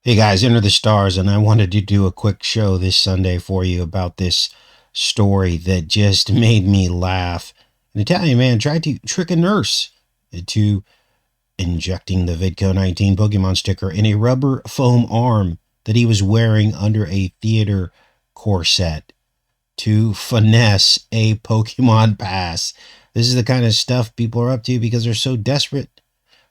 Hey guys, Enter the Stars, and I wanted to do a quick show this Sunday for you about this story that just made me laugh. An Italian man tried to trick a nurse into injecting the Vidco-19 Pokemon sticker in a rubber foam arm that he was wearing under a theater corset to finesse a Pokemon pass. This is the kind of stuff people are up to because they're so desperate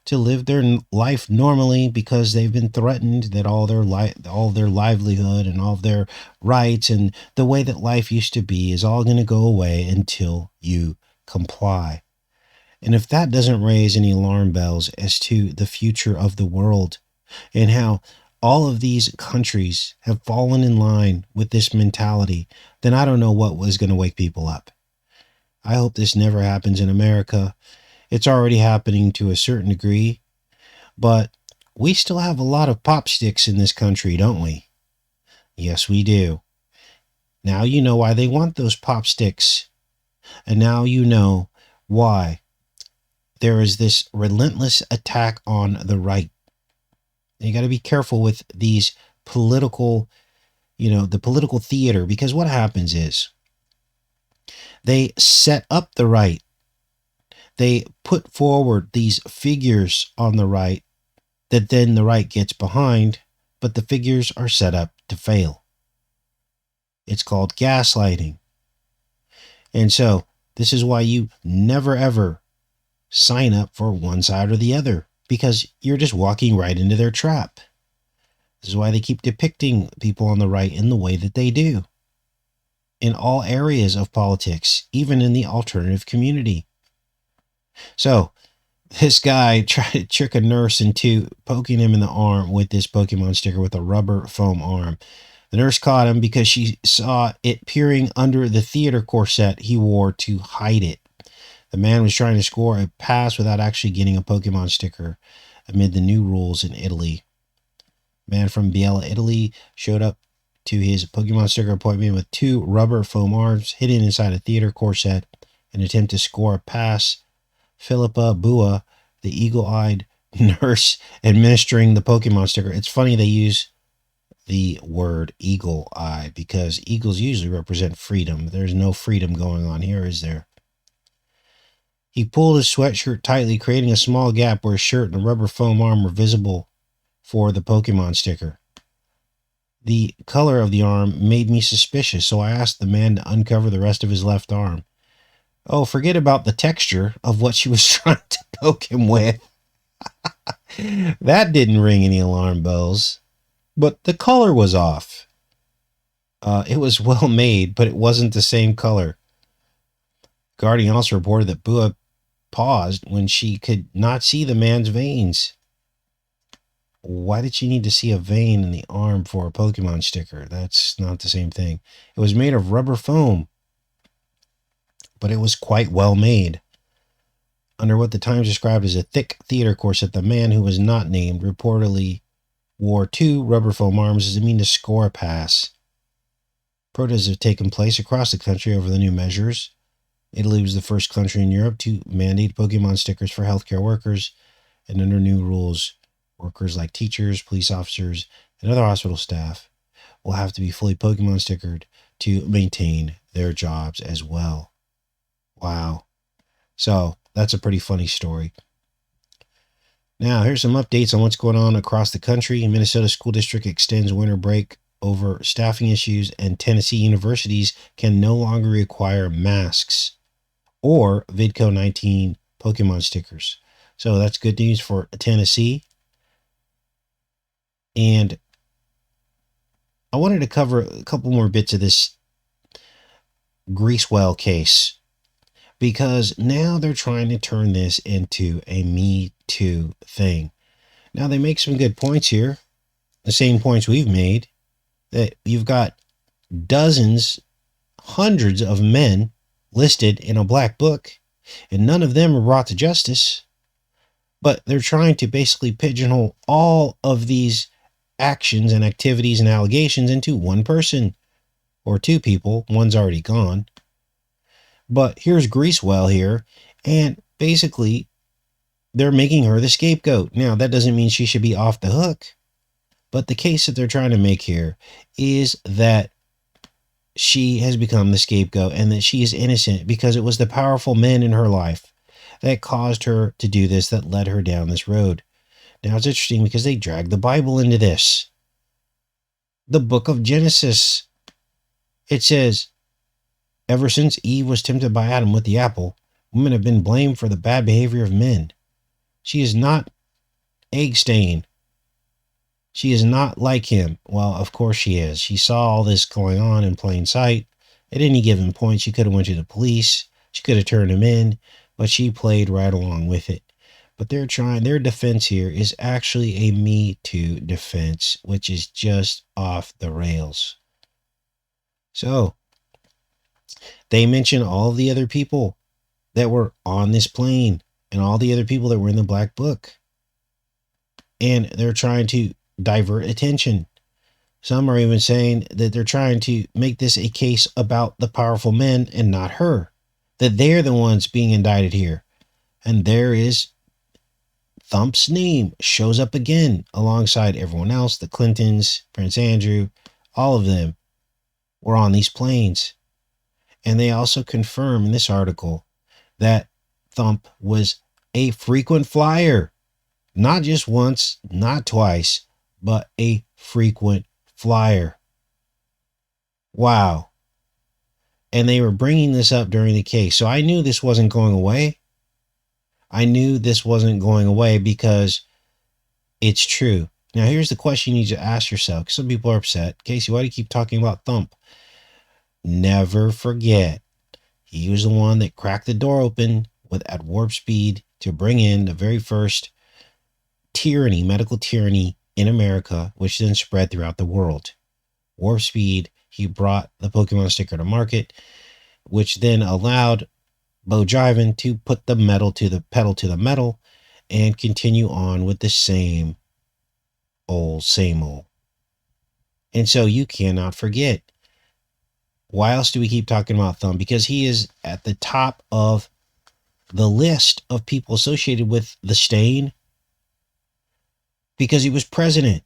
to live their life normally because they've been threatened that all their livelihood and all of their rights and the way that life used to be is all going to go away until you comply. And if that doesn't raise any alarm bells as to the future of the world and how all of these countries have fallen in line with this mentality, then I don't know what was going to wake people up. I hope this never happens in America. It's already happening to a certain degree, but we still have a lot of pop sticks in this country, don't we? Yes, we do. Now you know why they want those pop sticks. And now you know why there is this relentless attack on the right. And you got to be careful with these political, the political theater, because what happens is they set up the right. They put forward these figures on the right that then the right gets behind, but the figures are set up to fail. It's called gaslighting. And so this is why you never ever sign up for one side or the other, because you're just walking right into their trap. This is why they keep depicting people on the right in the way that they do. In all areas of politics, even in the alternative community. So this guy tried to trick a nurse into poking him in the arm with this Pokemon sticker with a rubber foam arm. The nurse caught him because she saw it peering under the theater corset he wore to hide it. The man was trying to score a pass without actually getting a Pokemon sticker amid the new rules in Italy. A man from Biella, Italy showed up to his Pokemon sticker appointment with two rubber foam arms hidden inside a theater corset in an attempt to score a pass. Philippa Bua, the eagle-eyed nurse administering the Pokemon sticker. It's funny they use the word eagle-eye because eagles usually represent freedom. There's no freedom going on here, is there? He pulled his sweatshirt tightly, creating a small gap where his shirt and a rubber foam arm were visible for the Pokemon sticker. The color of the arm made me suspicious, so I asked the man to uncover the rest of his left arm. Oh, forget about the texture of what she was trying to poke him with. That didn't ring any alarm bells. But the color was off. It was well made, but it wasn't the same color. Guardian also reported that Bua paused when she could not see the man's veins. Why did she need to see a vein in the arm for a Pokemon sticker? That's not the same thing. It was made of rubber foam, but it was quite well made. Under what the Times described as a thick theater corset, the man, who was not named, reportedly wore two rubber foam arms as a means to score a pass. Protests have taken place across the country over the new measures. Italy was the first country in Europe to mandate Pokemon stickers for healthcare workers, and under new rules, workers like teachers, police officers, and other hospital staff will have to be fully Pokemon stickered to maintain their jobs as well. Wow. So that's a pretty funny story. Now, here's some updates on what's going on across the country. Minnesota School District extends winter break over staffing issues, and Tennessee universities can no longer require masks or Vidco-19 Pokemon stickers. So that's good news for Tennessee. And I wanted to cover a couple more bits of this Greasewell case, because now they're trying to turn this into a Me Too thing. Now, they make some good points here, the same points we've made, that you've got dozens, hundreds of men listed in a black book, and none of them are brought to justice. But they're trying to basically pigeonhole all of these actions and activities and allegations into one person or two people. One's already gone. But here's Greasewell here, and basically they're making her the scapegoat. Now, that doesn't mean she should be off the hook, But the case that they're trying to make here is that she has become the scapegoat and that she is innocent because it was the powerful men in her life that caused her to do this, that led her down this road. Now it's interesting because they dragged the Bible into this. The book of Genesis. It says, ever since Eve was tempted by Adam with the apple, women have been blamed for the bad behavior of men. She is not egg stain. She is not like him. Well, of course she is. She saw all this going on in plain sight. At any given point, she could have went to the police. She could have turned him in, but she played right along with it. But their defense here is actually a Me Too defense, which is just off the rails. So they mention all the other people that were on this plane and all the other people that were in the black book. And they're trying to divert attention. Some are even saying that they're trying to make this a case about the powerful men and not her. That they're the ones being indicted here. And there is Thump's name shows up again alongside everyone else. The Clintons, Prince Andrew, all of them were on these planes. And they also confirm in this article that Thump was a frequent flyer. Not just once, not twice, but a frequent flyer. Wow. And they were bringing this up during the case. So I knew this wasn't going away. I knew this wasn't going away because it's true. Now, here's the question you need to ask yourself. Some people are upset. Casey, why do you keep talking about Thump? Never forget, he was the one that cracked the door open at warp speed to bring in the very first tyranny, medical tyranny in America, which then spread throughout the world. Warp speed, he brought the Pokemon sticker to market, which then allowed Bo Jiven to put the pedal to the metal and continue on with the same old. And so you cannot forget. Why else do we keep talking about Thumb? Because he is at the top of the list of people associated with the stain because he was president.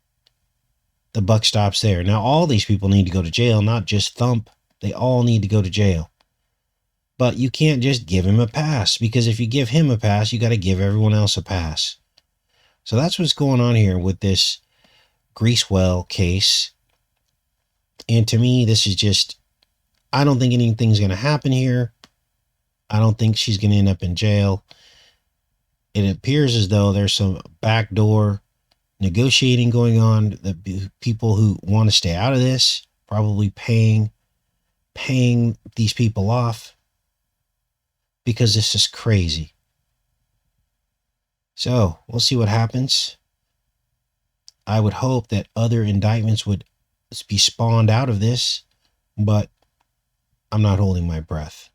The buck stops there. Now, all these people need to go to jail, not just Thump. They all need to go to jail. But you can't just give him a pass, because if you give him a pass, you got to give everyone else a pass. So that's what's going on here with this Greaswell case. And to me, this is just, I don't think anything's going to happen here. I don't think she's going to end up in jail. It appears as though there's some backdoor negotiating going on. The people who want to stay out of this probably paying these people off, because this is crazy. So we'll see what happens. I would hope that other indictments would be spawned out of this, but I'm not holding my breath.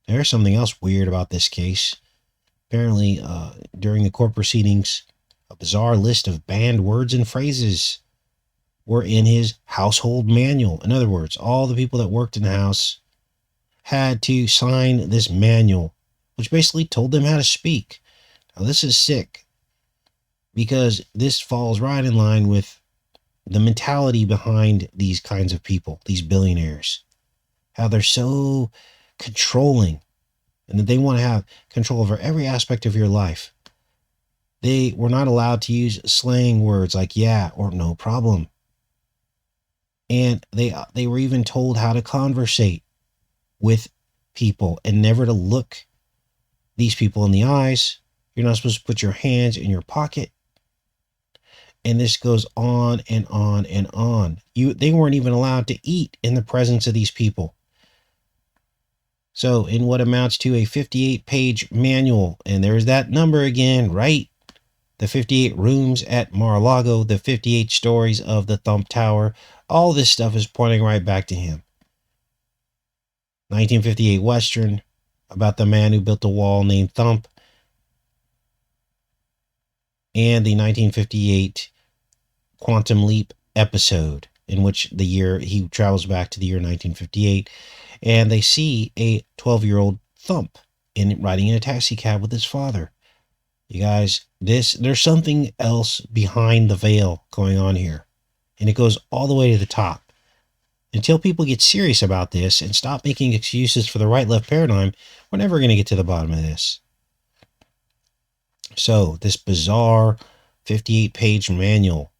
There's something else weird about this case. Apparently, during the court proceedings, a bizarre list of banned words and phrases were in his household manual. In other words, all the people that worked in the house had to sign this manual, which basically told them how to speak. Now, this is sick, because this falls right in line with the mentality behind these kinds of people, these billionaires, how they're so controlling and that they want to have control over every aspect of your life. They were not allowed to use slang words like yeah or no problem. And they were even told how to conversate with people and never to look these people in the eyes. You're not supposed to put your hands in your pocket. And this goes on and on and on. They weren't even allowed to eat in the presence of these people. So in what amounts to a 58-page manual, and there's that number again, right? The 58 rooms at Mar-a-Lago, the 58 stories of the Thump Tower, all this stuff is pointing right back to him. 1958 Western about the man who built a wall named Thump, and the 1958 Quantum Leap episode, in which the year he travels back to the year 1958, and they see a 12-year-old Thump riding in a taxi cab with his father. You guys, there's something else behind the veil going on here. And it goes all the way to the top. Until people get serious about this and stop making excuses for the right-left paradigm, we're never going to get to the bottom of this. So this bizarre 58-page manual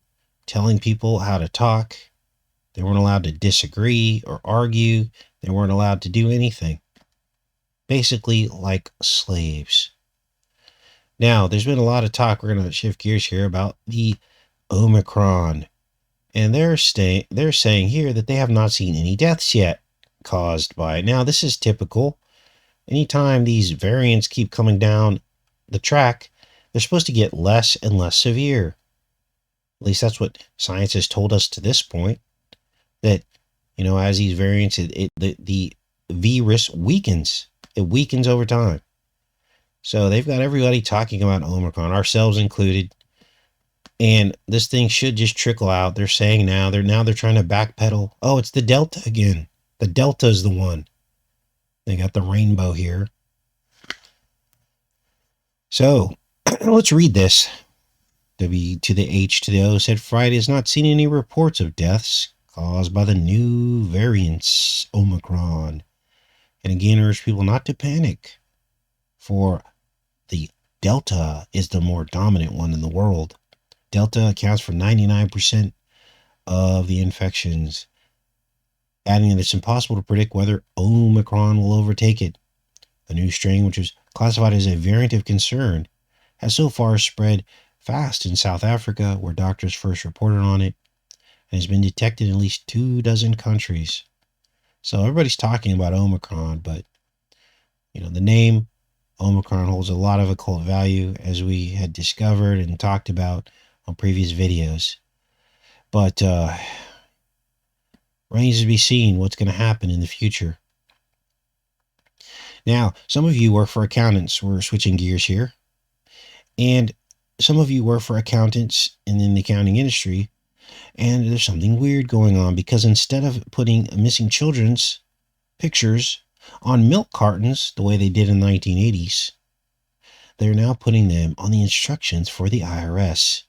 telling people how to talk. They weren't allowed to disagree or argue. They weren't allowed to do anything. Basically like slaves. Now, there's been a lot of talk, we're going to shift gears here, about the Omicron. And they're saying here that they have not seen any deaths yet caused by it. Now, this is typical. Anytime these variants keep coming down the track, they're supposed to get less and less severe. At least that's what science has told us to this point. That, as these variants, the virus weakens. It weakens over time. So they've got everybody talking about Omicron, ourselves included. And this thing should just trickle out. They're saying now they're trying to backpedal. Oh, it's the Delta again. The Delta is the one. They got the rainbow here. So let's read this. W to the H to the O said Friday has not seen any reports of deaths caused by the new variants, Omicron. And again, urge people not to panic, for the Delta is the more dominant one in the world. Delta accounts for 99% of the infections, adding that it's impossible to predict whether Omicron will overtake it. The new strain, which is classified as a variant of concern, has so far spread fast in South Africa, where doctors first reported on it, and has been detected in at least 24 countries. So everybody's talking about Omicron, but the name Omicron holds a lot of occult value, as we had discovered and talked about on previous videos. But remains to be seen what's going to happen in the future. Now, some of you work for accountants. We're switching gears here. And some of you work for accountants and in the accounting industry. And there's something weird going on, because instead of putting missing children's pictures on milk cartons the way they did in the 1980s, they're now putting them on the instructions for the IRS.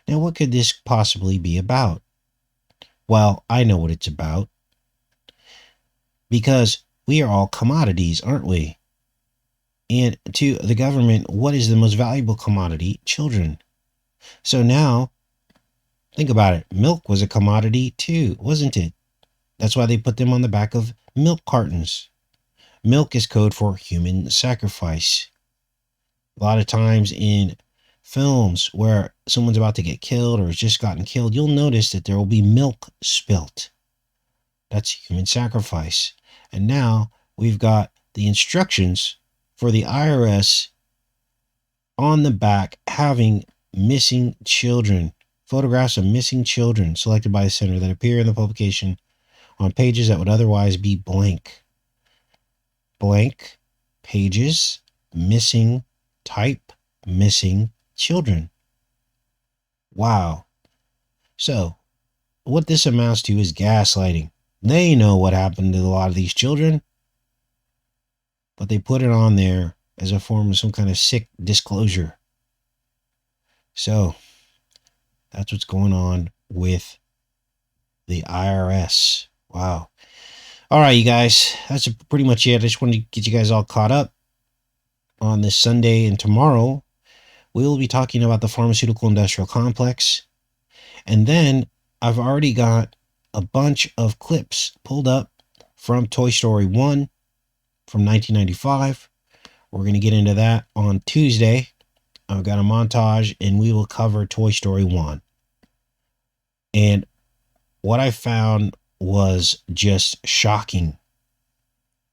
Now, what could this possibly be about? Well, I know what it's about. Because we are all commodities, aren't we? And to the government, what is the most valuable commodity? Children. So now, think about it. Milk was a commodity too, wasn't it? That's why they put them on the back of milk cartons. Milk is code for human sacrifice. A lot of times in films where someone's about to get killed or has just gotten killed, you'll notice that there will be milk spilt. That's human sacrifice. And now we've got the instructions for the IRS on the back having missing children, photographs of missing children selected by the center that appear in the publication on pages that would otherwise be blank. Blank pages, missing type, missing children. Wow. So what this amounts to is gaslighting. They know what happened to a lot of these children, but they put it on there as a form of some kind of sick disclosure. So that's what's going on with the IRS. Wow. All right, you guys, that's pretty much it. I just wanted to get you guys all caught up on this Sunday, and tomorrow we will be talking about the pharmaceutical industrial complex. And then I've already got a bunch of clips pulled up from Toy Story 1 from 1995. We're going to get into that on Tuesday. I've got a montage, and we will cover Toy Story 1. And what I found was just shocking.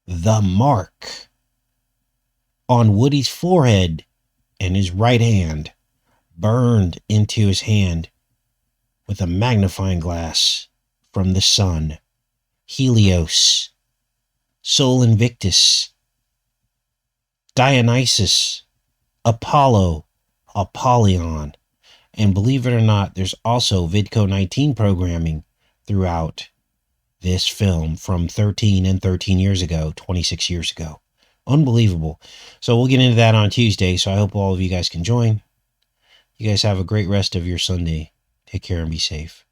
The mark on Woody's forehead and his right hand burned into his hand with a magnifying glass from the sun. Helios, Sol Invictus, Dionysus, Apollo, Apollyon. And believe it or not, there's also VidCo 19 programming throughout this film from 13 years ago, 26 years ago. Unbelievable. So we'll get into that on Tuesday. So I hope all of you guys can join. You guys have a great rest of your Sunday. Take care and be safe.